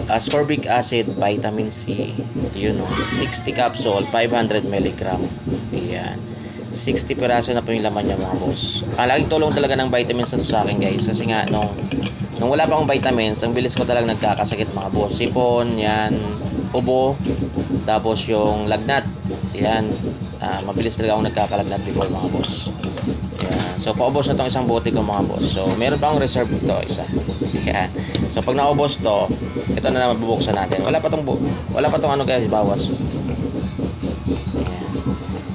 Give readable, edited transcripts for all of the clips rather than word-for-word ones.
ascorbic acid, vitamin C, yun o, 60 capsule, 500 mg. Ayan. 60 piraso na po yung laman niya mga boss. Laging tulong talaga ng vitamins na to sa akin guys. Kasi nga, nung wala pa akong vitamins, ang bilis ko talagang nagkakasakit mga boss. Sipon, yan, ubo, tapos yung lagnat. Yan, mabilis talaga akong nagkakalagnat before mga boss. Yan. So, paubos na tong isang bote ko mga boss. So, meron pa akong reserve ito, isa. Yan. So, pag naubos to, ito na naman bubuksan natin. Wala pa tong ano guys, bawas. Yan.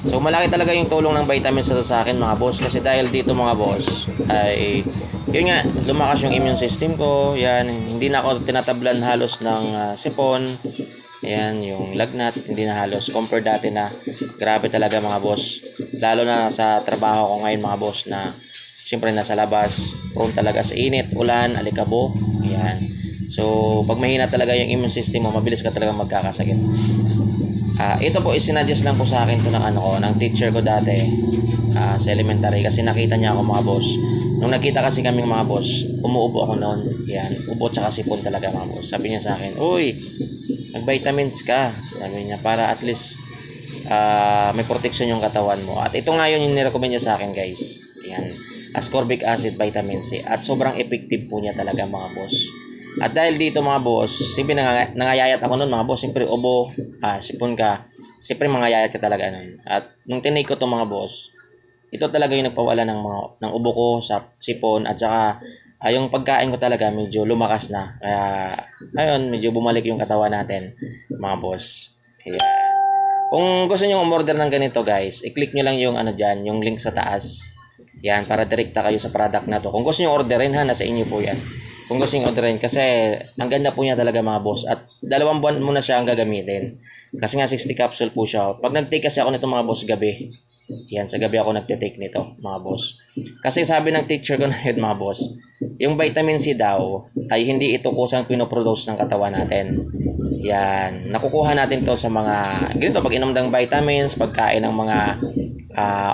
So, malaki talaga yung tulong ng vitamins na to sa akin mga boss. Kasi dahil dito mga boss, ay, yun nga, lumakas yung immune system ko. Yan, hindi na ako tinatablan halos ng sipon. Ayan, yung lagnat, hindi na halos compare dati na grabe talaga mga boss. Lalo na sa trabaho ko ngayon mga boss na siyempre nasa labas, prone talaga sa init, ulan, alikabo. Ayan. So, pag mahina talaga yung immune system mo, mabilis ka talaga magkakasakit. Ito po, isinadjust lang po sa akin to ng teacher ko dati sa elementary kasi nakita niya ako mga boss. Nung nakita kasi kaming mga boss, umuubo ako noon. Yan, ubo tsaka sipon talaga mga boss. Sabi niya sa akin, uy, mag-vitamins ka. Sabi niya, para at least may protection yung katawan mo. At ito nga yun yung nirecommend niya sa akin guys. Yan, ascorbic acid, vitamin C. At sobrang effective po niya talaga mga boss. At dahil dito mga boss, siyempre nangayayat ako noon mga boss. Siyempre ubo, sipon ka. Siyempre mangayayat ka talaga nun. At nung tinake ko to mga boss, ito talaga yung nagpawala ng ubo ko sa sipon. At saka yung pagkain ko talaga medyo lumakas na. Kaya ayun, medyo bumalik yung katawan natin mga boss. Ayan. Kung gusto nyo umorder ng ganito guys, i-click nyo lang yung dyan, yung link sa taas. Yan, para direkta kayo sa product na to. Kung gusto nyo orderin nasa inyo po yan. Kung gusto nyo orderin, kasi ang ganda po niya talaga mga boss. At 2 buwan muna siya ang gagamitin. Kasi nga 60 capsule po siya. Pag nag-take kasi ako nito mga boss gabi. Yan, sa gabi ako nagte-take nito mga boss. Kasi sabi ng teacher ko na yun mga boss, yung vitamin C daw ay hindi ito kusang pinoproduce ng katawan natin. Yan, nakukuha natin to sa mga ganito, pag inom ng vitamins, pagkain ng mga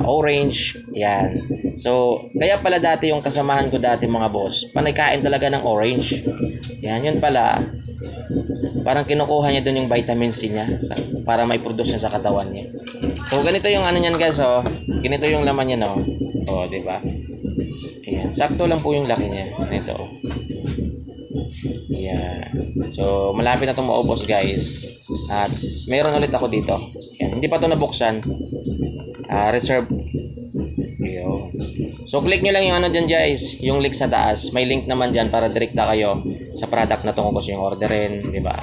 orange. Yan. So, kaya pala dati yung kasamahan ko dati mga boss, panay-kain talaga ng orange. Yan, yun pala. Parang kinukuha niya dun yung vitamin C niya para mai-produce niya sa katawan niya. So, ganito yung niyan guys, oh. Ganito yung laman niya, no. Oh, di ba? Ayan, sakto lang po yung laki niya. Ganito. Ayan. So, malapit na itong maubos, guys. At meron ulit ako dito. Ayan, hindi pa ito nabuksan. Reserve. Ayan. So, click nyo lang yung dyan, guys. Yung link sa taas. May link naman dyan para direkta kayo sa product na ito kung gusto yung orderin. Di ba?